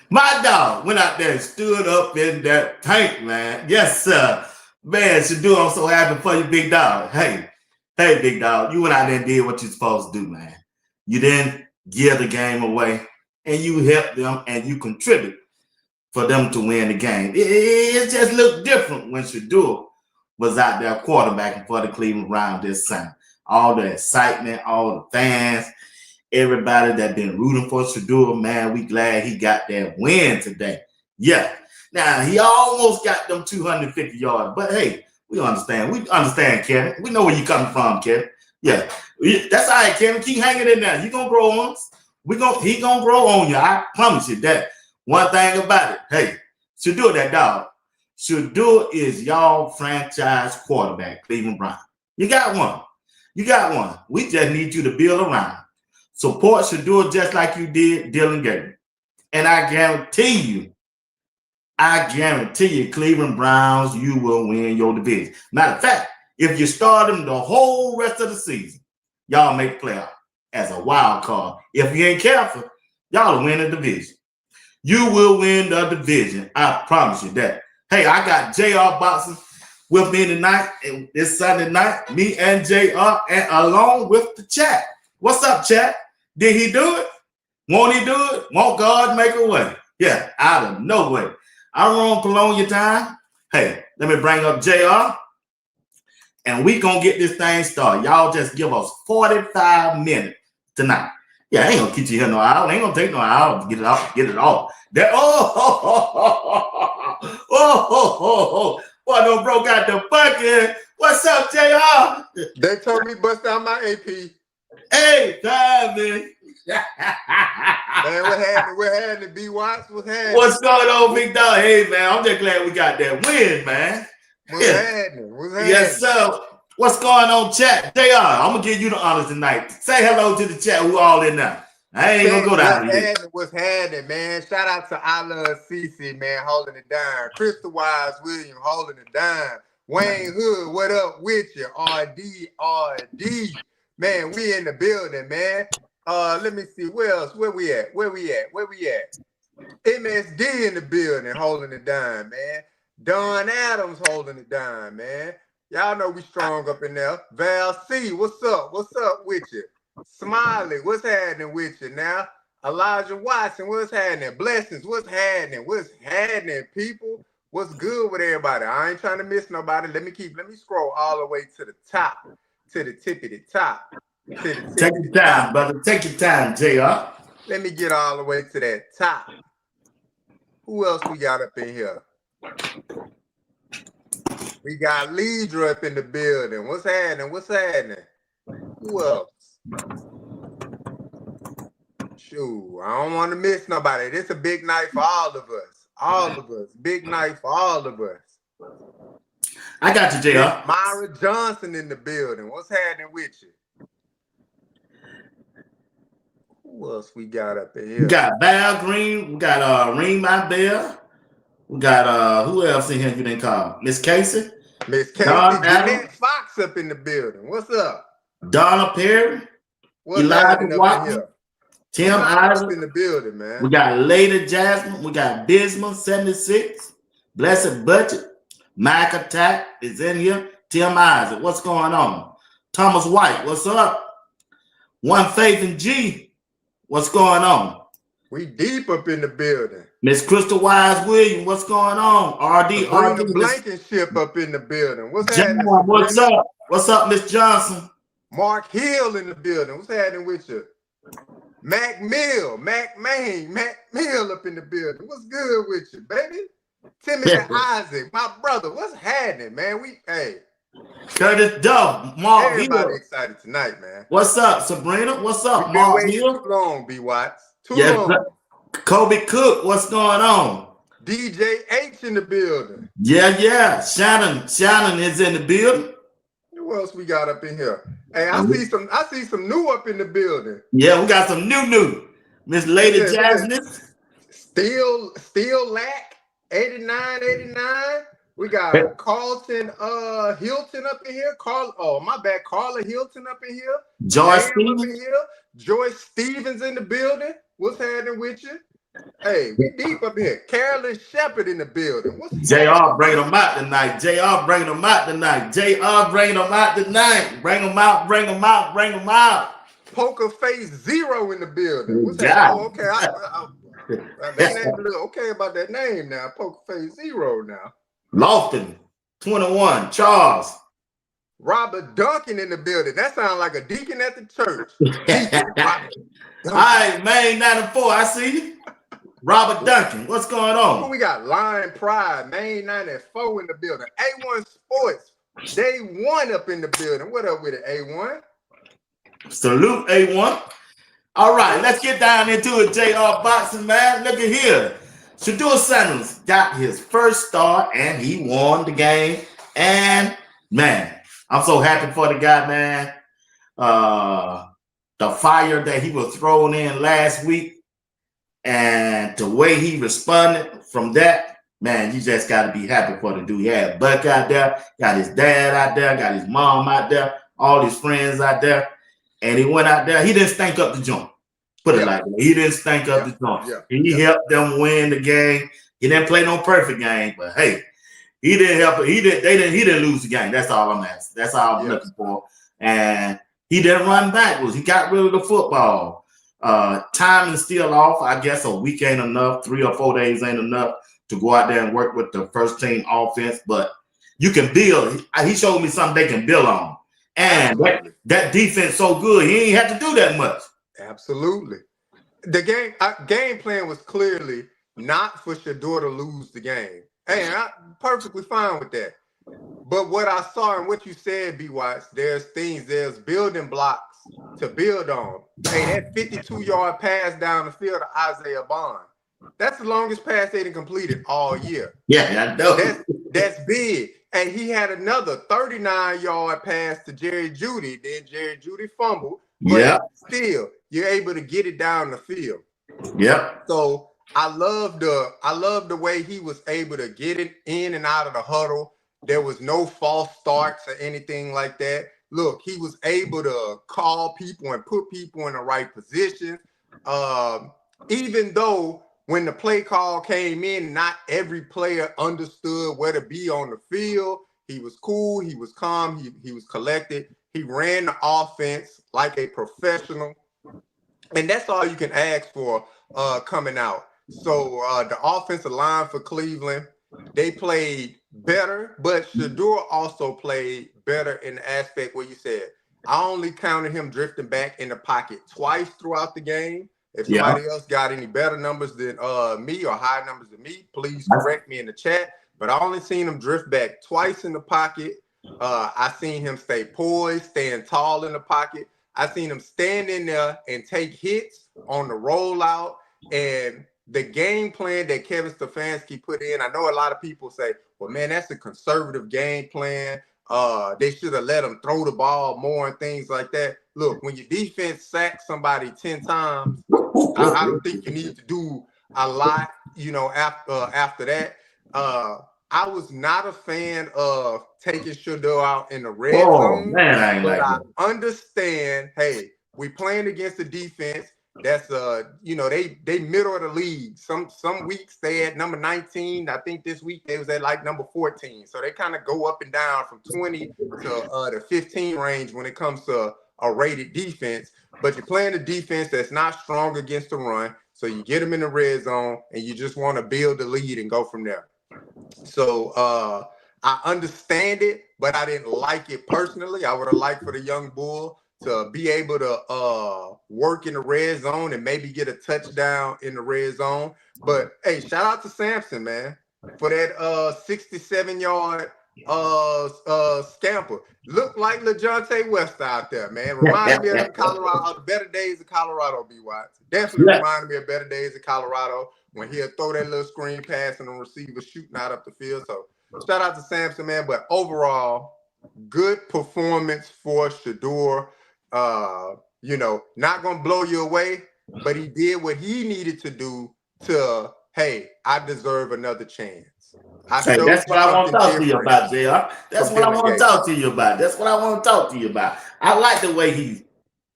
My dog went out there and stood up in that tank, man. Yes, sir. Man, Shedeur, I'm so happy for you, big dog. Hey, big dog, you went out there and did what you're supposed to do, man. You didn't give the game away, and you helped them, and you contribute for them to win the game. It just looked different when Shedeur was out there quarterbacking for the Cleveland Browns this Sunday. All the excitement, all the fans, everybody that been rooting for Shedeur, man, we glad he got that win today. Yeah. Now, he almost got them 250 yards, but hey, we understand. We understand, Kevin. We know where you coming from, Kevin. Yeah. That's all right, Kevin. Keep hanging in there. You going to grow on us. He going to grow on you. I promise you that. One thing about it, hey, Shedeur that dog. Shedeur is y'all franchise quarterback, Cleveland Browns. You got one. You got one. We just need you to build around. Support Shedeur just like you did Dylan Gabriel. And I guarantee you, Cleveland Browns, you will win your division. Matter of fact, if you start them the whole rest of the season, y'all make playoff as a wild card. If you ain't careful, y'all will win the division. You will win the division. I promise you that. Hey, I got JR boxing with me tonight, and this Sunday night, me and JR, and along with the chat. What's up, chat? Did he do it? Won't he do it? Won't God make a way? Yeah, out of no way. I don't want to prolong your time. Hey, let me bring up JR, and we going to get this thing started. Y'all just give us 45 minutes tonight. Yeah, I ain't going to keep you here no hour. Ain't going to take no hour to get it off. Boy, no broke out the bucket. What's up, JR? They told me bust out my AP. Hey, time, man. Man, what happened? B Watts, what's happening? What's going on, big dog? Hey, man, I'm just glad we got that win, man. What's happening? Yes, sir. What's going on, chat? JR, I'm going to give you the honors tonight. Say hello to the chat who all in there. I ain't going to go down here. What's happening, man? Shout out to I Love CC, man, holding it down. Crystal Wise William holding it down. Wayne Hood, what up with you? RD. Man, we in the building, man. Let me see. Where else? Where we at? MSD in the building, holding it down, man. Don Adams holding it down, man. Y'all know we strong up in there. Val C, what's up? What's up with you? Smiley, what's happening with you now? Elijah Watson, what's happening? Blessings, what's happening? What's happening, people? What's good with everybody? I ain't trying to miss nobody. Let me scroll all the way to the top. to the tippity top. To the Take tippity your time, top. brother. Take your time, JR. Let me get all the way to that top. Who else we got up in here? We got Leadra up in the building. What's happening? What's happening? Who else? Shoot, I don't want to miss nobody. This a big night for all of us. All of us. Big night for all of us. I got you, JR. Myra Johnson in the building. What's happening with you? Who else we got up in here? We got Val Green. We got Ring My Bell. We got who else in here you didn't call? Miss Casey. Miss Casey. Don Jeanette Fox up in the building. What's up? Donna Perry. What's Elijah happening up Watson. in here? Tim Isaac in the building, man. We got Lady Jasmine. We got Bismarck 76. Blessed Budget. Mac Attack is in here. Tim Isaac. What's going on? Thomas White. What's up? One Faith and G. What's going on? We deep up in the building. Miss Crystal Wise Williams. What's going on? RD. RD Blankenship up in the building. What's happening? What's up? What's up, Miss Johnson? Mark Hill in the building. What's happening with you? Mac Mill, Mac Main, Mac Mill up in the building. What's good with you, baby? Timothy Isaac, my brother. What's happening, man? Hey. Curtis Dove, Mark Everybody Hill. Excited tonight, man. What's up, Sabrina? What's up, Mark Mark Hill? Too long, B. Watts. Too long. Kobe Cook, what's going on? DJ H in the building. Yeah. Shannon is in the building. Who else we got up in here? Hey, I see some new up in the building. Yeah, we got some new. Miss Lady Jasmine. Still Lack, 89. We got Carlton Hilton up in here. Carla Hilton up in here. Joyce Stevens up in here. Joyce Stevens in the building. What's happening with you? Hey, we deep up here. Carolyn Shepard in the building. JR bringing them out tonight. Bring them out. Poker Face Zero in the building. What's that? Oh, okay. Okay about that name now. Poker Face Zero now. Lofton, 21. Charles. Robert Duncan in the building. That sounds like a deacon at the church. All right, Main 94. I see you. Robert Duncan, what's going on? We got Lion Pride, Main 94 in the building. A1 Sports, Day 1 up in the building. What up with it, A1? Salute, A1. All right, let's get down into it, JR Boxing, man. Look at here. Shedeur Sanders got his first start, and he won the game. And, man, I'm so happy for the guy, man. The fire that he was thrown in last week, and the way he responded from that, man, you just got to be happy for the dude. He had Buck out there, got his dad out there, got his mom out there, all his friends out there, and he went out there. He didn't stink up the joint. Put it like that. He didn't stink up the joint. He helped them win the game. He didn't play no perfect game, but hey, he didn't help. He didn't lose the game. That's all I'm asking. That's all I'm looking for. And he didn't run backwards. He got rid of the football. Time is still off. I guess a week ain't enough. 3 or 4 days ain't enough to go out there and work with the first team offense. But you can build. He showed me something they can build on. And that defense so good, he ain't have to do that much. Absolutely. The game plan was clearly not for Shedeur to lose the game. Hey, I'm perfectly fine with that. But what I saw and what you said, B. Watts, there's building blocks to build on. Hey, that 52-yard pass down the field to Isaiah Bond. That's the longest pass they completed all year. Yeah, I know. That's big. And he had another 39-yard pass to Jerry Jeudy. Then Jerry Jeudy fumbled. But still, you're able to get it down the field. Yep. So I love the way he was able to get it in and out of the huddle. There was no false starts or anything like that. Look, he was able to call people and put people in the right position. Even though when the play call came in, not every player understood where to be on the field. He was cool. He was calm. He was collected. He ran the offense like a professional. And that's all you can ask for coming out. So the offensive line for Cleveland, they played better, but Shedeur also played better in the aspect where you said, I only counted him drifting back in the pocket twice throughout the game. If somebody else got any better numbers than me or higher numbers than me, please correct me in the chat. But I only seen him drift back twice in the pocket. I seen him stay poised, staying tall in the pocket. I seen him stand in there and take hits on the rollout. And the game plan that Kevin Stefanski put in, I know a lot of people say, well, man, that's a conservative game plan. They should have let him throw the ball more and things like that. Look, when your defense sacks somebody 10 times, I don't think you need to do a lot, after that. I was not a fan of taking Shedeur out in the red zone. Man, but I understand, hey, we playing against the defense that's they middle of the league. Some weeks they at number 19. I think this week they was at like number 14. So they kind of go up and down from 20 to the 15 range when it comes to a rated defense. But you're playing a defense that's not strong against the run. So you get them in the red zone and you just want to build the lead and go from there. So I understand it, but I didn't like it personally. I would have liked for the young bull to be able to work in the red zone and maybe get a touchdown in the red zone. But hey, shout out to Sampson, man, for that 67-yard scamper. Looked like LeJontay West out there, man. Reminded me of the better days of Colorado, B. Watts. Definitely reminded me of better days of Colorado when he'll throw that little screen pass and the receiver shooting out up the field. So shout out to Sampson, man. But overall, good performance for Shedeur. Not gonna blow you away, but he did what he needed to do to, hey, I deserve another chance. Hey, that's what I want to talk to you about, JR. That's what I want to talk to you about. That's what I want to talk to you about. I like the way he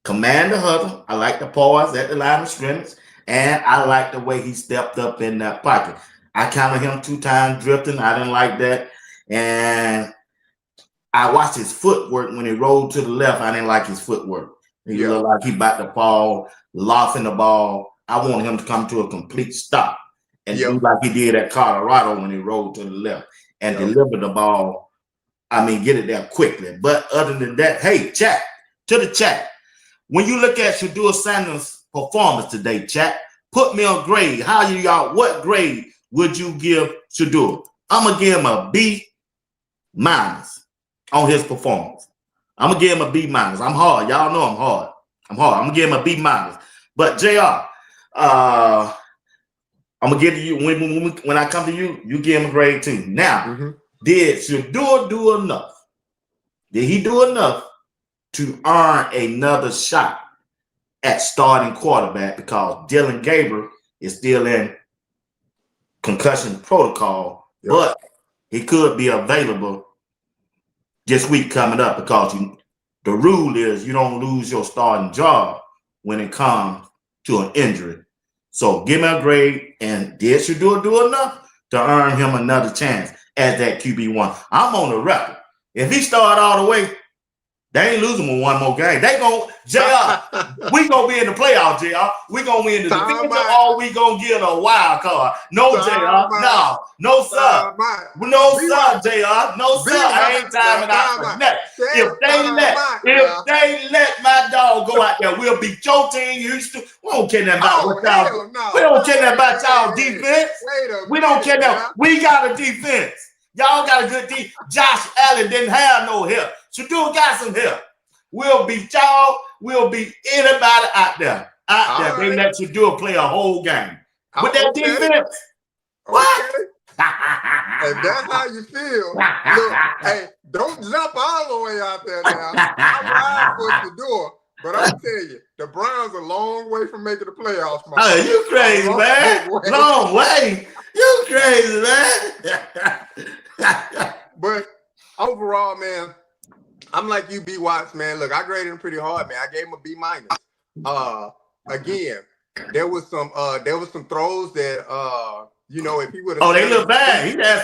commanded the huddle. I like the pause at the line of scrimmage. And I like the way he stepped up in that pocket. I counted him 2 times drifting. I didn't like that. And I watched his footwork when he rolled to the left. I didn't like his footwork. He looked like he about to fall, lofting the ball. I wanted him to come to a complete stop and do like he did at Colorado when he rolled to the left and deliver the ball. I mean, get it there quickly. But other than that, hey, chat, to the chat. When you look at Shedeur Sanders' performance today, chat, put me on grade. What grade would you give Shedeur? I'm going to give him a B- on his performance. I'm going to give him a B-. I'm hard. Y'all know I'm hard. I'm going to give him a B-. But JR, I'm going to give you, when I come to you, you give him a grade 2. Now, did Shedeur do enough? Did he do enough to earn another shot at starting quarterback? Because Dylan Gabriel is still in concussion protocol, but he could be available this week coming up because the rule is you don't lose your starting job when it comes to an injury. So give him a grade, and did Shedeur do enough to earn him another chance as that QB1? I'm on the record. If he started all the way, they ain't losing him one more game. They gon' JR. We gonna be in the playoffs, JR. We gonna win the division, or we gonna get a wild card. No, JR. No, sir. No, sir, JR. No, sir. I ain't timing out for nothing. If they let my dog go out there, we'll beat your team, Houston. We don't care nothing about what y'all. We don't care nothing about y'all defense. We don't care nothing. We got a defense. Y'all got a good defense. Josh Allen didn't have no help. Shedeur got some help. We'll beat y'all. We'll beat anybody out there. They let Shedeur play a whole game. With that defense. What? If that's how you feel, look, hey, don't jump all the way out there now. I ride for Shedeur, but I'll tell you, the Browns are a long way from making the playoffs. Oh, you crazy, man. Long way. You crazy, man. But overall, man, I'm like you, B. Watts, man. Look, I graded him pretty hard, man. I gave him a B-. Again, there was some throws that if he would have. Oh, they look bad. He had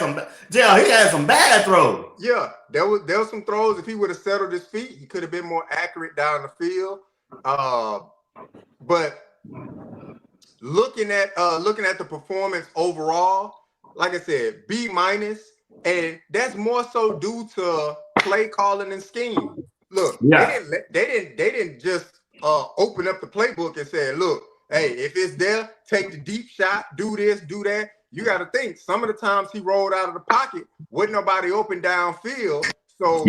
some bad throws. Yeah, there was some throws. If he would have settled his feet, he could have been more accurate down the field. But looking at the performance overall, like I said, B-. And that's more so due to play calling and scheme. Look, Yeah. they didn't just open up the playbook and say, look, hey, if it's there, take the deep shot, do this, do that. You got to think, some of the times he rolled out of the pocket, wasn't nobody open downfield. So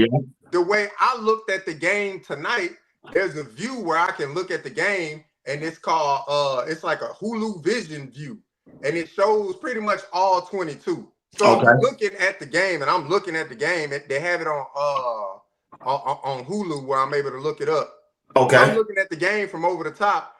the way I looked at the game tonight, there's a view where I can look at the game, and it's called it's like a Hulu Vision view, and it shows pretty much all 22. So I'm looking at the game, and I'm looking at the game. They have it on Hulu where I'm able to look it up. Okay. I'm looking at the game from over the top.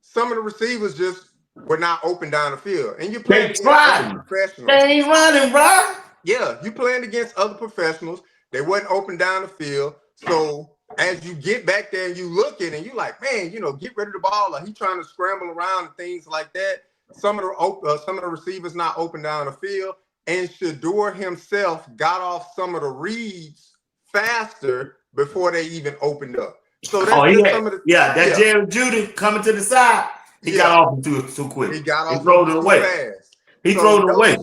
Some of the receivers just were not open down the field, and you're playing against other professionals. They ain't running, bro. Yeah, you playing against other professionals. They wasn't open down the field. So as you get back there and you looking, and you like, man, you know, get rid of the ball. Or he trying to scramble around and things like that. Some of the receivers not open down the field. And Shedeur himself got off some of the reads faster before they even opened up. So that's some of the Jerry Judy coming to the side. He got off too quick. He got off throwed it too away. fast. He threw it away.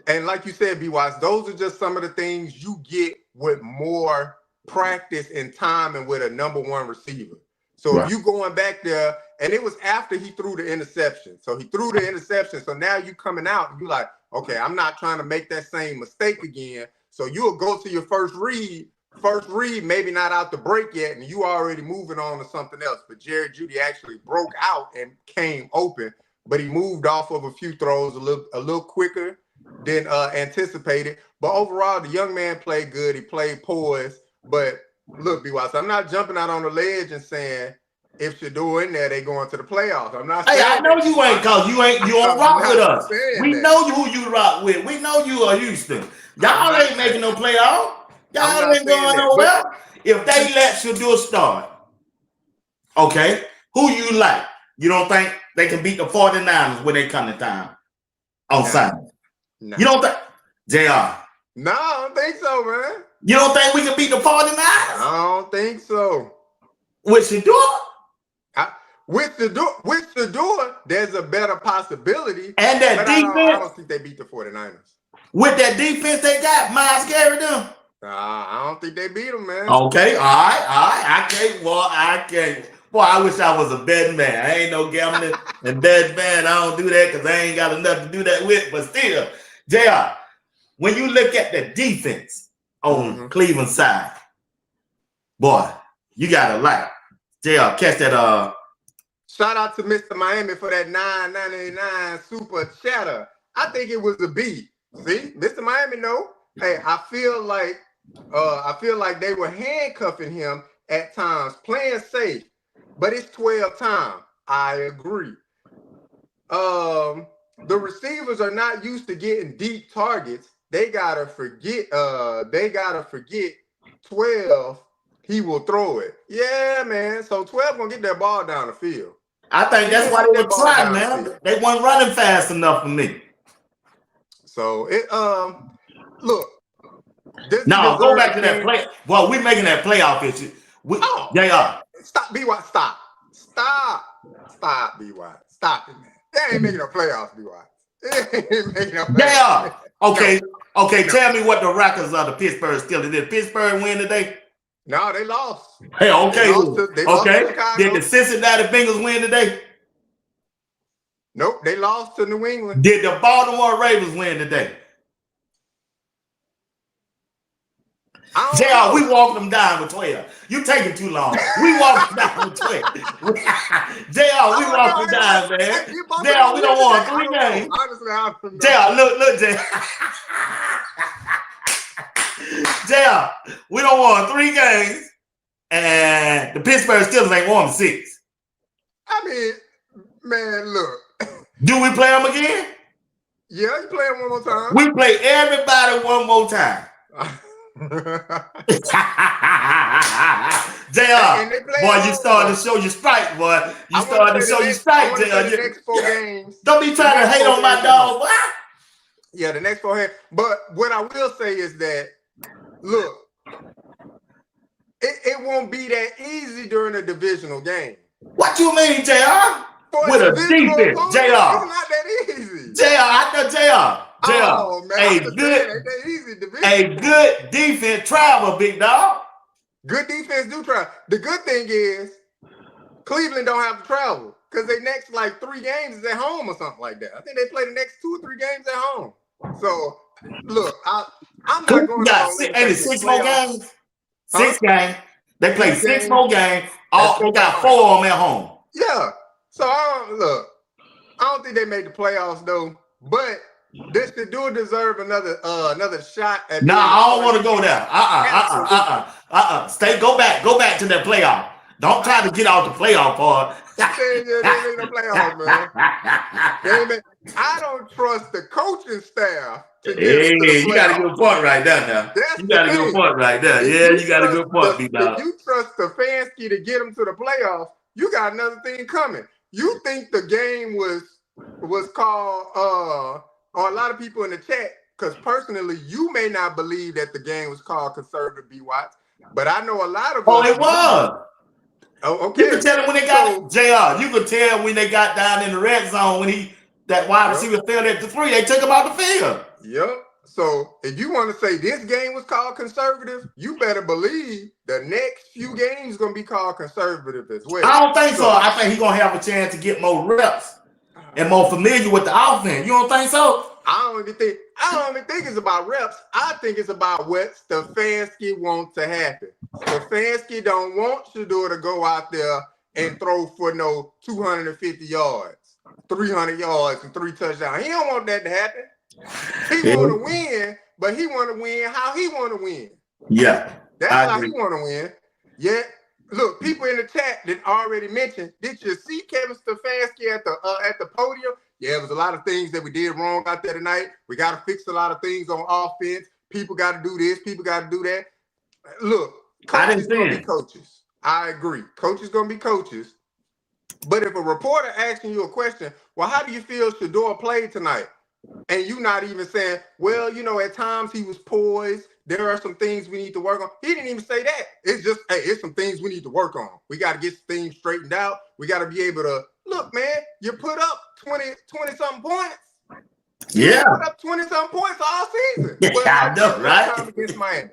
And like you said, B-Watts, those are just some of the things you get with more practice and time and with a number one receiver. So if you going back there, and it was after he threw the interception. So he threw the interception. So now you coming out and you like, okay, I'm not trying to make that same mistake again. So you'll go to your first read, maybe not out the break yet, and you already moving on to something else. But Jerry Jeudy actually broke out and came open, but he moved off of a few throws a little quicker than anticipated. But overall, the young man played good. He played poised. But look, B-Watts, I'm not jumping out on the ledge and saying if Shedeur in there, they going to the playoffs. I'm not saying I know you ain't, cause you don't rock with us. We know who you rock with. We know you are Houston. Y'all ain't making no playoff. Y'all ain't going nowhere. If they let Shedeur start, okay, who you like? You don't think they can beat the 49ers when they come to time on Sunday? No. You don't think, JR? No, I don't think so, man. You don't think we can beat the 49ers? I don't think so. With Shedeur? With Shedeur, there's a better possibility. And that defense? I don't think they beat the 49ers. With that defense they got, Myles Garrett them? I don't think they beat them, man. Okay, all right. I can't. Boy, I wish I was a betting man. I ain't no gambling and betting man. I don't do that because I ain't got enough to do that with. But still, JR, when you look at the defense on Cleveland side, boy, you gotta like. JR, catch that. Shout out to Mr. Miami for that $9.99 super chatter. I think it was a B. See, Mr. Miami, no. Hey, I feel like they were handcuffing him at times, playing safe. But it's 12 time. I agree. The receivers are not used to getting deep targets. They gotta forget 12. He will throw it. Yeah, man. So 12 gonna get that ball down the field. I think that's why they were trying, man. They weren't running fast enough for me. So it look. Now go back to that play. Well, we're making that playoff issue. They are. Stop, B-Watts. Stop, B-Watts. Stop it, man. They ain't making no playoffs, B-Watts. They ain't making no playoffs. They are. Okay. Tell me what the records of the Pittsburgh Steelers. Did Pittsburgh win today? No, they lost. Hey, okay. They lost to Chicago. Did the Cincinnati Bengals win today? Nope, they lost to New England. Did the Baltimore Ravens win today? JR, we walked them down with 12. You taking too long. We walked them down with 12. JR, we walked them down, man. JR, we don't want 3 games. Honestly, I don't know. JR, look, JR. JR, we don't want 3 games, and the Pittsburgh Steelers ain't won 6. I mean, man, look. Do we play them again? Yeah, you play them one more time. We play everybody one more time. JR, boy, you started to show your strike, boy. You started to show your strike, JR. The next 4 games. Don't be trying to hate on my dog, boy. Yeah, the next 4 games. But what I will say is that, look, it won't be that easy during a divisional game. What you mean, JR? With a defense, JR. It's not that easy. JR, I know JR. Oh man, I'm just saying, ain't that easy division? A good defense travel, big dog. Good defense do travel. The good thing is Cleveland don't have to travel because their next like 3 games is at home or something like that. I think they play the next 2 or 3 games at home. So look, I'm not going all in. Ain't it 6 more games? Huh? 6 games. They play 6 more games. They got 4 of them at home. Yeah. So I don't think they made the playoffs though. But this Shedeur deserve another shot at. Nah, I don't want to go there. Go back to that playoff. Don't try to get out the playoff part. They ain't no playoff, man. I don't trust the coaching staff to get us to the playoffs. You got a good point right there now. You got a good point right there. Yeah, you got a good point, B-Dog. If you trust Stefanski to get them to the playoffs, you got another thing coming. You think the game was called, or a lot of people in the chat, because personally, you may not believe that the game was called conservative B-Watts, but I know a lot of it was. Oh, okay. You can tell them when they got JR. You can tell when they got down in the red zone when that wide receiver failed at the 3. They took him out the field. Yep. So if you want to say this game was called conservative, you better believe the next few games gonna be called conservative as well. I don't think so. I think he's gonna have a chance to get more reps and more familiar with the offense. You don't think so? I don't even think it's about reps. I think it's about what Stefanski wants to happen. Stefanski don't want Shedeur to go out there and throw for no 250 yards, 300 yards, and 3 touchdowns. He don't want that to happen. He want to win, but he want to win how he want to win. Yeah. That's how he want to win. Yeah. Look, people in the chat that already mentioned, did you see Kevin Stefanski at the podium? Yeah, it was a lot of things that we did wrong out there tonight. We got to fix a lot of things on offense. People got to do this. People got to do that. Look, coaches going to be coaches. I agree. Coaches going to be coaches. But if a reporter asking you a question, well, how do you feel Shedeur played tonight? And you not even saying, well, at times he was poised. There are some things we need to work on. He didn't even say that. It's just, hey, it's some things we need to work on. We got to get things straightened out. We got to be able to, look, man, you put up 20-something points. Yeah. You put up 20-something points all season. Yeah, I know, right? One time against Miami.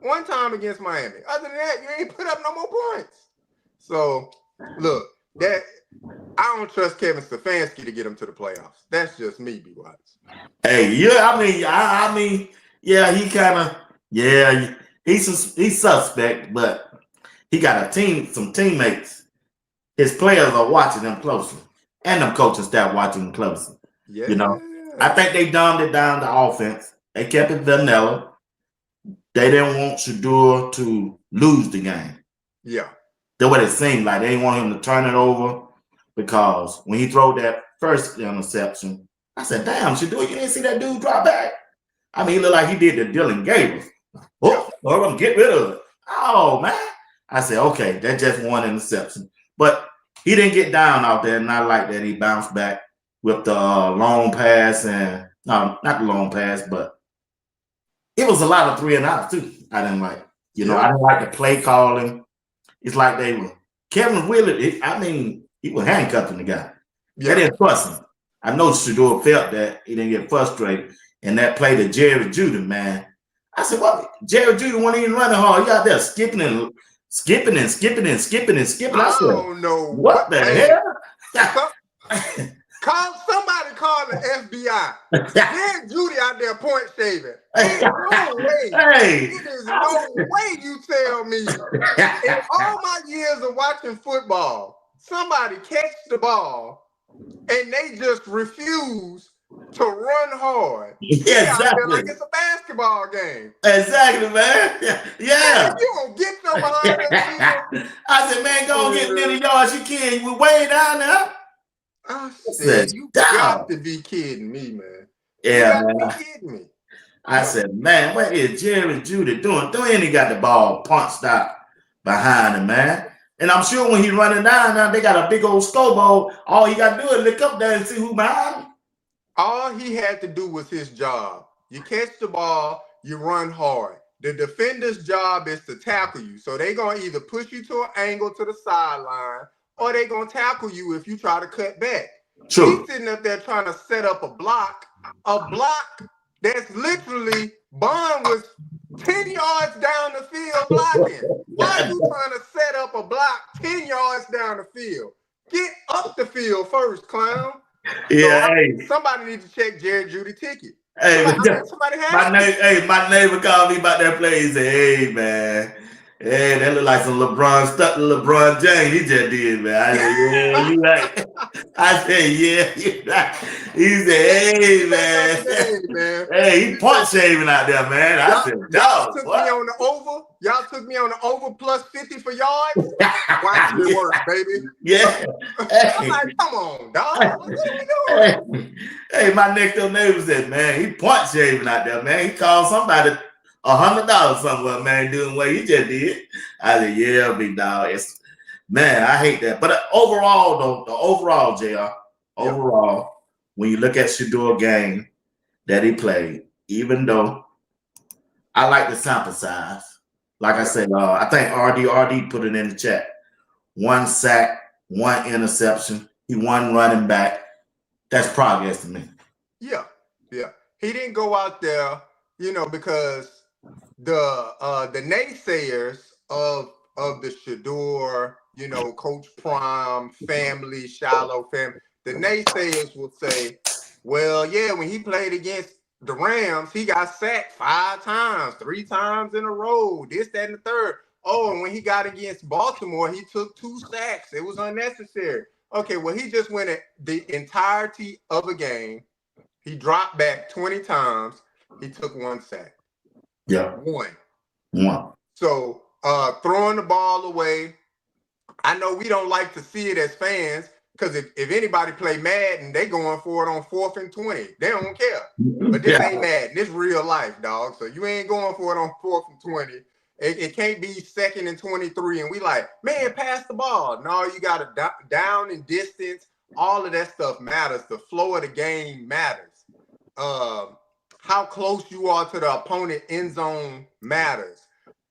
One time against Miami. Other than that, you ain't put up no more points. So, look, I don't trust Kevin Stefanski to get him to the playoffs. That's just me, B-Watts. Hey, yeah, I mean, yeah, he kind of, yeah, he's suspect, but he got some teammates. His players are watching him closely, and them coaches start watching him closely. Yeah. I think they dumbed it down to offense. They kept it vanilla. They didn't want Shedeur to lose the game. Yeah. That's what it seemed like. They didn't want him to turn it over because when he threw that first interception, I said, damn, Shedeur, you didn't see that dude drop back? I mean, he looked like he did the Dylan Gabriel. Oh, I'm going to get rid of it. Oh, man. I said, okay, that's just one interception. But he didn't get down out there, and I like that he bounced back with the long pass and, no, not the long pass, but it was a lot of 3 and outs, too. I didn't like. I didn't like the play calling. It's like they were Kevin Willard. He was handcuffing the guy. Yeah. They didn't trust him. I know Shedeur felt that he didn't get frustrated, and that play to JuJu, man. I said, "What? JuJu wasn't even running hard. He out there skipping. I said, don't know what the hell." Somebody call the FBI. There's Judy out there point shaving. There's no way. There's no way you tell me in all my years of watching football, somebody catch the ball and they just refuse to run hard. Yeah, exactly. Like it's a basketball game. Exactly, man. Yeah. You gonna get no behind that field. I said, man, go get many yards you can. You way down there. I said, you got to be kidding me, man. Yeah, you got to be kidding me. I said, man, what is JuJu doing? Then he got the ball punched out behind him, man. And I'm sure when he's running down now, they got a big old scoreboard. All he got to do is look up there and see who behind him. All he had to do was his job. You catch the ball, you run hard. The defender's job is to tackle you. So they're going to either push you to an angle to the sideline, or they're going to tackle you if you try to cut back. True. He's sitting up there trying to set up a block that's literally Bond was 10 yards down the field blocking. Why are you trying to set up a block 10 yards down the field? Get up the field first, clown. Yeah, So hey. somebody needs to check Jared Judy ticket. Hey, Somebody has my neighbor called me about that play. He said, "Hey, man, hey, that look like some LeBron James. He just did, man." I said, "Yeah, you right." I said, "Yeah, you right." He said, "Hey, man, hey, he punch shaving out there, man." I said, "Y'all took what? me on the over. Y'all took me on the over plus 50 for yards. Watch it work, baby." Yeah. I'm like, come on, dog. What are we doing? Hey, my next door neighbor said, "Man, he punch shaving out there, man. He called somebody $100 somewhere, man, doing what he just did." I said, "Yeah, big dog. It's, man, I hate that." But overall, though, the overall, JR, overall, when you look at Shedeur game that he played, even though I like the sample size, like I said, I think RD put it in the chat. 1 sack, 1 interception. He won running back. That's progress to me. Yeah. He didn't go out there, because the naysayers of the Shedeur, Coach Prime family, Shiloh family, the naysayers will say, well, yeah, when he played against the Rams, he got sacked 5 times, 3 times in a row, this, that, and the third. Oh, and when he got against Baltimore, he took 2 sacks. It was unnecessary. Okay, well, he just went at the entirety of a game. He dropped back 20 times. He took 1 sack. Yeah. 1. So throwing the ball away. I know we don't like to see it as fans, because if anybody play Madden, they going for it on 4th and 20. They don't care. But this ain't Madden. This real life, dog. So you ain't going for it on 4th and 20. It can't be 2nd and 23. And we like, man, pass the ball. No, you got to down and distance. All of that stuff matters. The flow of the game matters. How close you are to the opponent end zone matters.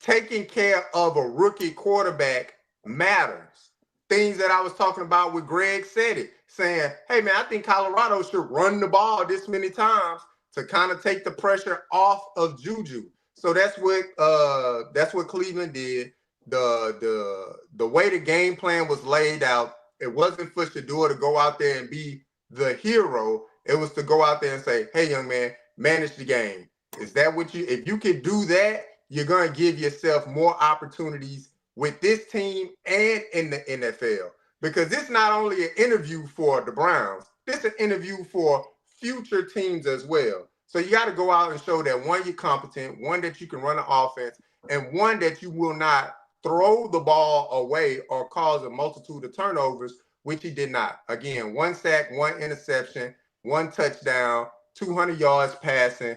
Taking care of a rookie quarterback matters. Things that I was talking about with Greg said it, saying, hey, man, I think Colorado should run the ball this many times to kind of take the pressure off of JuJu. So that's what Cleveland did. The way the game plan was laid out, it wasn't for Shedeur to go out there and be the hero. It was to go out there and say, hey, young man, manage the game. Is that what if you can do that, you're going to give yourself more opportunities with this team and in the NFL. Because it's not only an interview for the Browns, this is an interview for future teams as well. So you got to go out and show that, one, you're competent, one, that you can run an offense, and one, that you will not throw the ball away or cause a multitude of turnovers, which he did not. Again, 1 sack, 1 interception, 1 touchdown, 200 yards passing.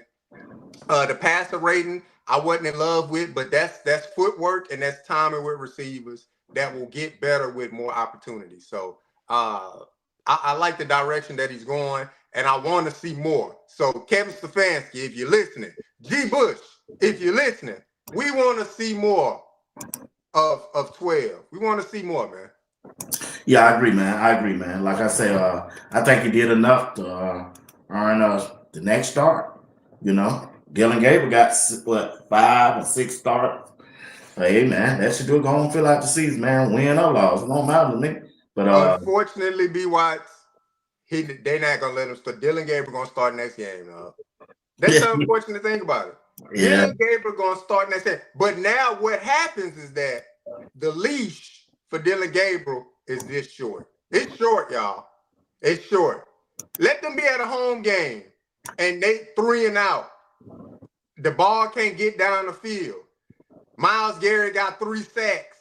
The passer rating, I wasn't in love with, but that's footwork and that's timing with receivers that will get better with more opportunities. So I like the direction that he's going, and I want to see more. So Kevin Stefanski, if you're listening, G. Bush, if you're listening, we want to see more of 12. We want to see more, man. Yeah, I agree, man. Like I say, I think he did enough to earn the next start. Dylan Gabriel got 5 or 6 starts. Hey, man, that should do it. Go on, fill out the season, man. Win or loss, it don't matter to me. But unfortunately, B. Watts, they're not gonna let him start. Dylan Gabriel gonna start next game. That's the unfortunate thing about it. Yeah. Dylan Gabriel gonna start next game. But now what happens is that the leash for Dylan Gabriel is this short. It's short, y'all. It's short. Let them be at a home game and they 3 and out. The ball can't get down the field. Myles Garrett got 3 sacks.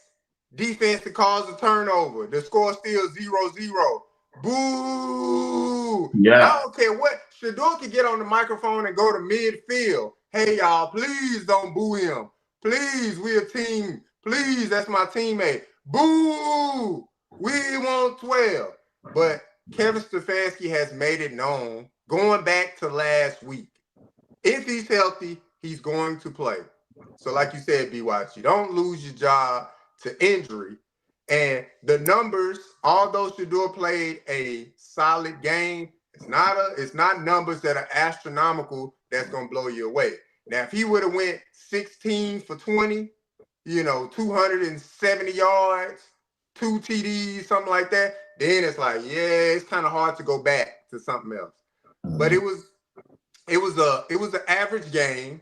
Defense to cause a turnover. The score still 0-0. Boo! Yeah. I don't care what. Shedeur can get on the microphone and go to midfield. Hey, y'all, please don't boo him. Please, we're a team. Please, that's my teammate. Boo! We want 12. But Kevin Stefanski has made it known, going back to last week, if he's healthy, he's going to play. So like you said, B-Watch, you don't lose your job to injury. And the numbers, although Shedeur played a solid game. It's not numbers that are astronomical that's gonna blow you away. Now, if he would have went 16 for 20, 270 yards, 2 TDs, something like that, then it's like, yeah, it's kind of hard to go back to something else. But it was an average game.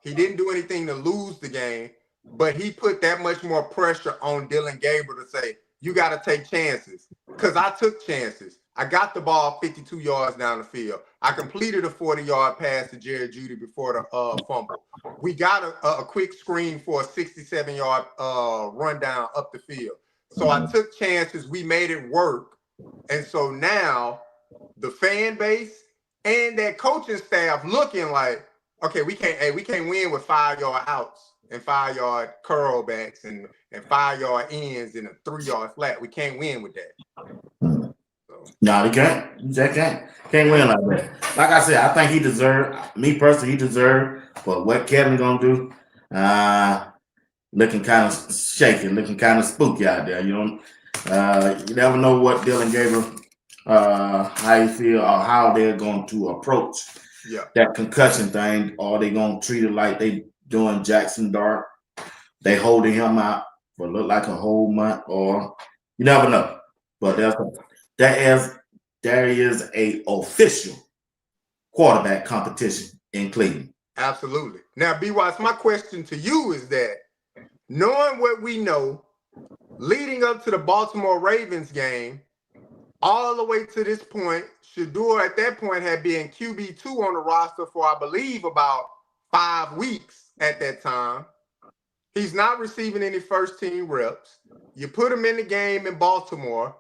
He didn't do anything to lose the game, but he put that much more pressure on Dylan Gabriel to say, you got to take chances. Because I took chances. I got the ball 52 yards down the field. I completed a 40-yard pass to JuJu before the fumble. We got a quick screen for a 67-yard rundown up the field. So I took chances. We made it work. And so now the fan base and that coaching staff looking like, okay, we can't win with 5-yard outs and 5-yard curl backs and 5-yard ends and a 3-yard flat. We can't win with that. No, he can't. He just can't win like that. Like I said, I think he deserved. Me personally, he deserved. But what Kevin gonna do? Looking kind of shaky, looking kind of spooky out there. You never know what Dylan Gabriel, how you feel or how they're going to approach that concussion thing. Or they gonna treat it like they doing Jackson Dart. They holding him out for look like a whole month, or you never know. But there is a official quarterback competition in Cleveland. Absolutely. Now, B-Watts, my question to you is that, knowing what we know, leading up to the Baltimore Ravens game, all the way to this point, Shedeur at that point had been QB2 on the roster for, I believe, about 5 weeks at that time. He's not receiving any first-team reps. You put him in the game in Baltimore.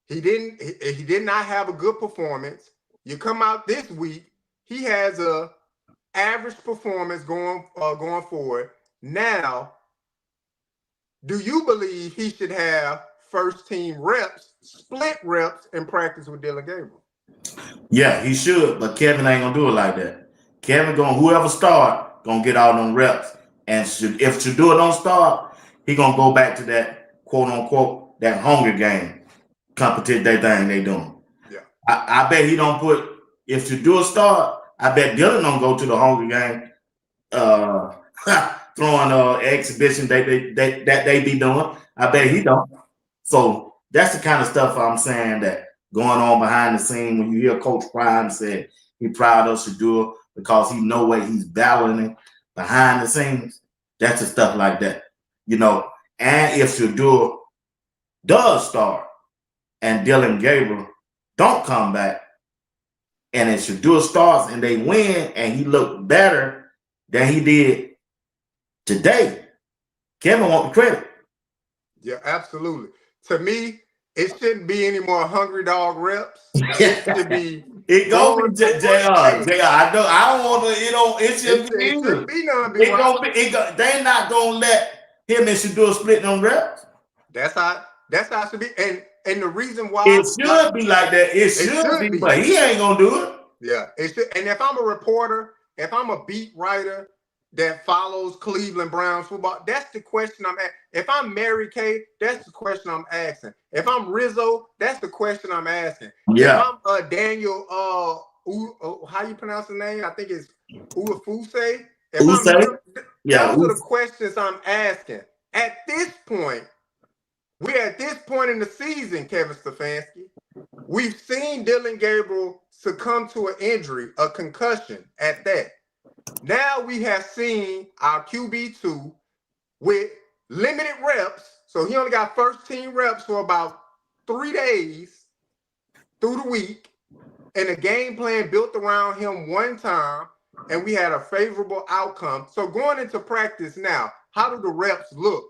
He did not have a good performance. You come out this week, he has a average performance going forward. Now, do you believe he should have first team reps, split reps in practice with Dylan Gabriel? Yeah, he should, but Kevin ain't gonna do it like that. Kevin whoever start gonna get all them reps. And if Shedeur don't start, he gonna go back to that quote unquote that Hunger Game competition they doing. Yeah. I bet he don't put if Shedeur start, I bet Dylan don't go to the Hunger Game throwing exhibition that they be doing. I bet he don't. So that's the kind of stuff I'm saying that going on behind the scene when you hear Coach Prime say he proud of Shedeur because he know what he's battling behind the scenes. That's the stuff like that. And if Shedeur does start and Dylan Gabriel don't come back, and if Shedeur starts and they win and he looked better than he did today, Kevin want the credit. Yeah, absolutely. To me, it shouldn't be any more hungry dog reps. It should be. It gonna be JR. I don't want to. It shouldn't be. It shouldn't be none. They not gonna let him and Shedeur split them reps. That's how it should be. And the reason why it should be like that. It should be, but he ain't gonna do it. Yeah, it should. And if I'm a reporter, if I'm a beat writer that follows Cleveland Browns football, that's the question I'm asking. If I'm Mary Kay, that's the question I'm asking. If I'm Rizzo, that's the question I'm asking. Yeah. If I'm Daniel, how you pronounce the name? I think it's Uwafuse. Those are the questions I'm asking. At this point, we're at this point in the season, Kevin Stefanski. We've seen Dylan Gabriel succumb to an injury, a concussion at that. Now we have seen our QB2 with limited reps. So he only got first team reps for about 3 days through the week. And the game plan built around him one time. And we had a favorable outcome. So going into practice now, how do the reps look?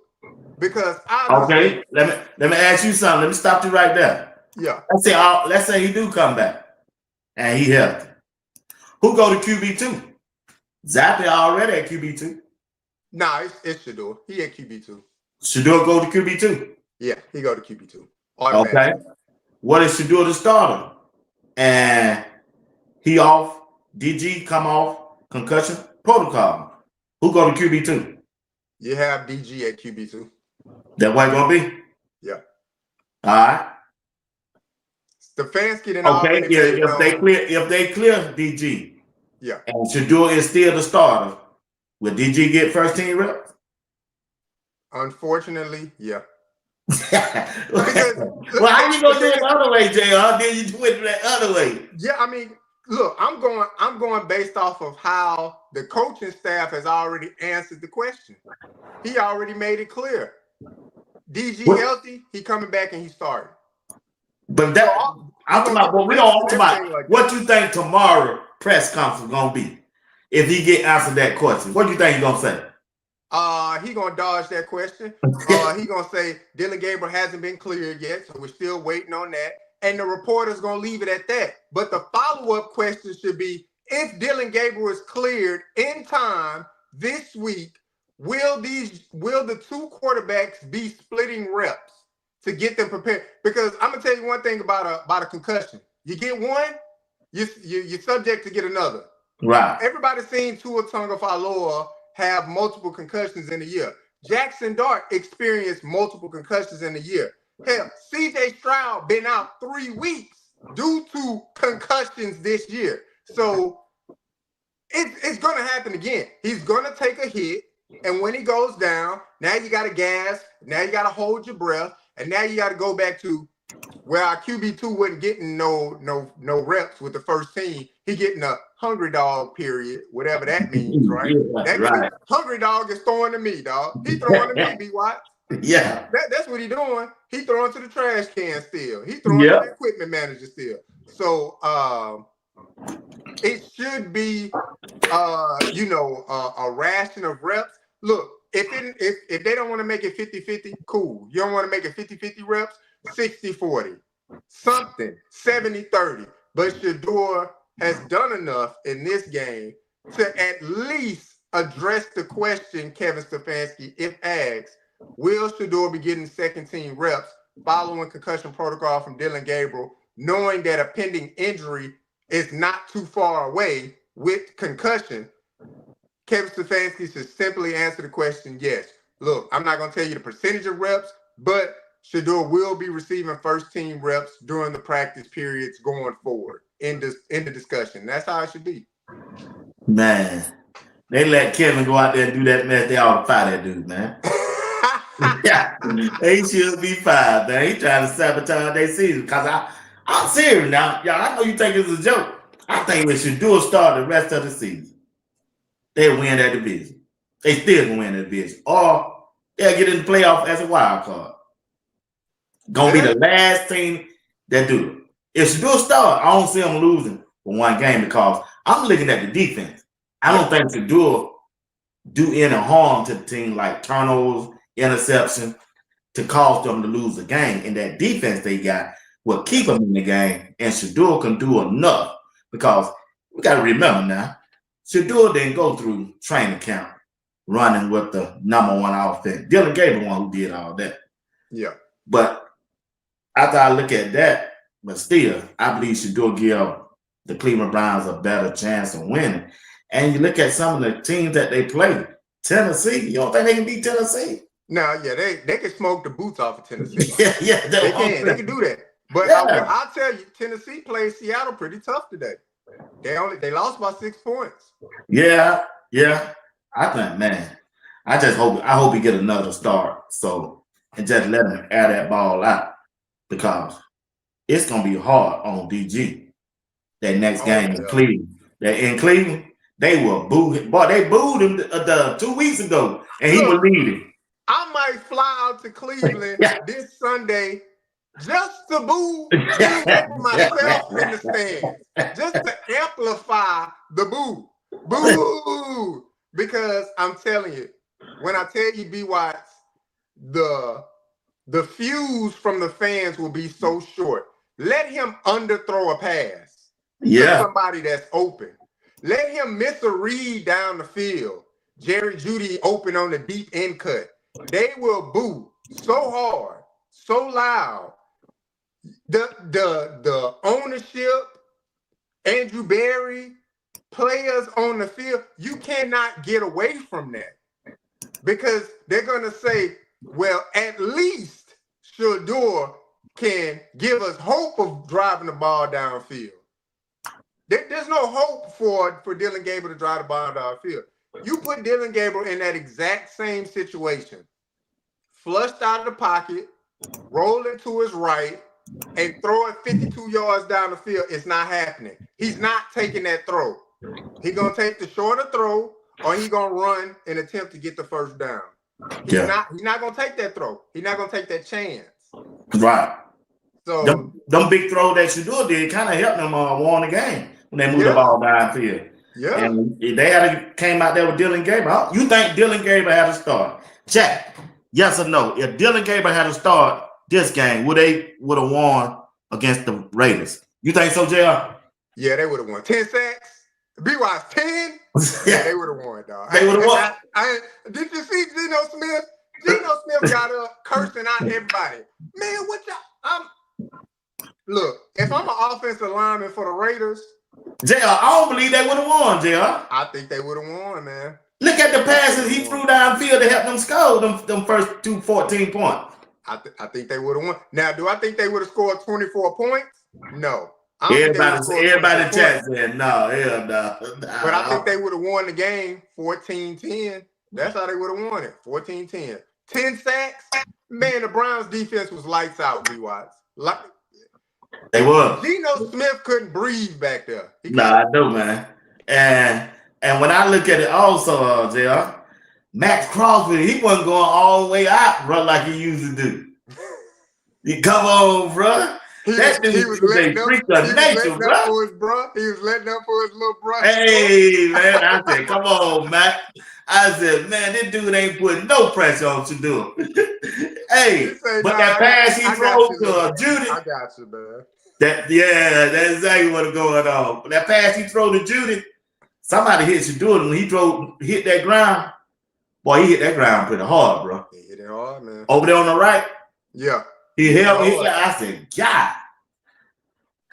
Because okay, let me ask you something. Let me stop you right there. Yeah. Let's say he do come back and he healthy. Who go to QB2? Zappy already at QB2. Nah, it's Shedeur. He at QB2. Shedeur go to QB2. Yeah, he go to QB2. Okay. What is Shedeur the starter? And he off. DG come off concussion protocol. Who go to QB2? You have DG at QB2. That what it gonna be? Yeah. All right. Stefanski didn't Okay, already made if they clear DG, yeah. and Shedeur is still the starter, will DG get first team reps? Unfortunately, yeah. Well, how you gonna do it the other way, JR? Then you do it that other way. Yeah, I mean, look, I'm going based off of how the coaching staff has already answered the question. He already made it clear. DG healthy, he coming back and he started. But that I'm talking about, but we don't talk about like what you think tomorrow press conference gonna be. If he get answered that question, what do you think he's gonna say? He gonna dodge that question. He gonna say Dylan Gabriel hasn't been cleared yet, so we're still waiting on that. And the reporter's gonna leave it at that. But the follow-up question should be: if Dylan Gabriel is cleared in time this week, will the two quarterbacks be splitting reps to get them prepared? Because I'm gonna tell you one thing about a concussion. You get one, you're subject to get another. Right. Everybody's seen Tua Tagovailoa have multiple concussions in a year. Jackson Dart experienced multiple concussions in a year. Hell, CJ Stroud been out 3 weeks due to concussions this year. So it's going to happen again. He's going to take a hit, and when he goes down, now you got to gas, now you got to hold your breath, and now you got to go back to where our QB2 wasn't getting no reps with the first team. He getting a hungry dog period, whatever that means, right? Yeah, that right. means hungry dog is throwing to me, dog. He throwing to me, B. Watt. Yeah. That's what he doing. He throwing to the trash can still. He throwing to the equipment manager still. So it should be a ration of reps. Look, if they don't want to make it 50-50, cool. You don't want to make it 50-50 reps, 60-40, something, 70-30. But Shedeur has done enough in this game to at least address the question, Kevin Stefanski, if asked, will Shedeur be getting second team reps following concussion protocol from Dylan Gabriel, knowing that a pending injury is not too far away with concussion? Kevin Stefanski should simply answer the question, yes. Look, I'm not going to tell you the percentage of reps, but Shedeur will be receiving first team reps during the practice periods going forward in the discussion. That's how it should be. Man, they let Kevin go out there and do that mess. They all fire that dude, man. Yeah, they should be fired, man. He trying to sabotage their season. Because I'm serious now. Y'all, I know you think it's a joke. I think we should start the rest of the season. They'll win that division. They still can win the division. Or they'll get in the playoff as a wild card. Gonna be the last team that do it. If Shedeur start, I don't see them losing for one game because I'm looking at the defense. I don't think Shedeur do any harm to the team, like turnovers, interception, to cause them to lose the game. And that defense they got will keep them in the game. And Shedeur can do enough because we got to remember now, Shedeur didn't go through training camp running with the number one offense. Dylan Gabriel one who did all that. Yeah. But after I look at that, but still, I believe Shedeur give the Cleveland Browns a better chance of winning. And you look at some of the teams that they play, Tennessee, you don't think they can beat Tennessee? No, yeah, they can smoke the boots off of Tennessee. yeah, they can do that. But I'll tell you, Tennessee played Seattle pretty tough today. They lost by 6 points. Yeah. I think, man, I hope he get another start. So and just let him air that ball out because it's gonna be hard on DG. That next game in Cleveland. In Cleveland, they will boo him. Boy, they booed him 2 weeks ago, and he was leading. I might fly out to Cleveland this Sunday just to boo myself in the stands, just to amplify the boo. Boo! Because I'm telling you, when I tell you, B. Watts, the fuse from the fans will be so short. Let him underthrow a pass to somebody that's open. Let him miss a read down the field. Jerry Jeudy open on the deep end cut. They will boo so hard, so loud. The ownership, Andrew Berry, players on the field, you cannot get away from that because they're going to say, well, at least Shedeur can give us hope of driving the ball downfield. There's no hope for Dylan Gabriel to drive the ball downfield. You put Dylan Gabriel in that exact same situation, flushed out of the pocket, rolling to his right, and throw it 52 yards down the field. It's not happening. He's not taking that throw. He's going to take the shorter throw, or he's going to run and attempt to get the first down. He's not going to take that throw. He's not going to take that chance. Right. So them big throw that Shedeur did kind of helped them won the game when they moved the ball downfield. Yeah. And if they had came out there with Dylan Gabriel, you think Dylan Gabriel had to start? Jack, yes or no? If Dylan Gabriel had to start this game, would have won against the Raiders? You think so, JR? Yeah, they would have won. 10 sacks. BY's 10. Yeah, they would have won, dog. They would have won. Did you see Geno Smith? Geno Smith got up cursing out everybody. Man, what y'all? Look, if I'm an offensive lineman for the Raiders, JR, I don't believe they would have won, JR. I think they would have won, man. Look at the passes he threw downfield to help them score them first 14 points. I think they would have won. Now, do I think they would have scored 24 points? No. Everybody in chat said no, hell no. But I think they would have won the game 14-10. That's how they would have won it. 14-10. 10 sacks. Man, the Browns defense was lights out, B-Watts. They were. Geno Smith couldn't breathe back there. I know, man. And when I look at it also, JR, Max Crosby, he wasn't going all the way out, bro, like he used to do. Come on, bro. He was letting up for his little brother. Hey, man, I said, come on, Mac. I said, man, this dude ain't putting no pressure on Shedeur. Hey, but that pass he threw to Judy. I got you, man. That's exactly what's going on. But that pass he threw to Judy, somebody hit Shedeur when he hit that ground. Boy, he hit that ground pretty hard, bro. He hit it hard, man. Over there on the right. Yeah. He held me. I said, God.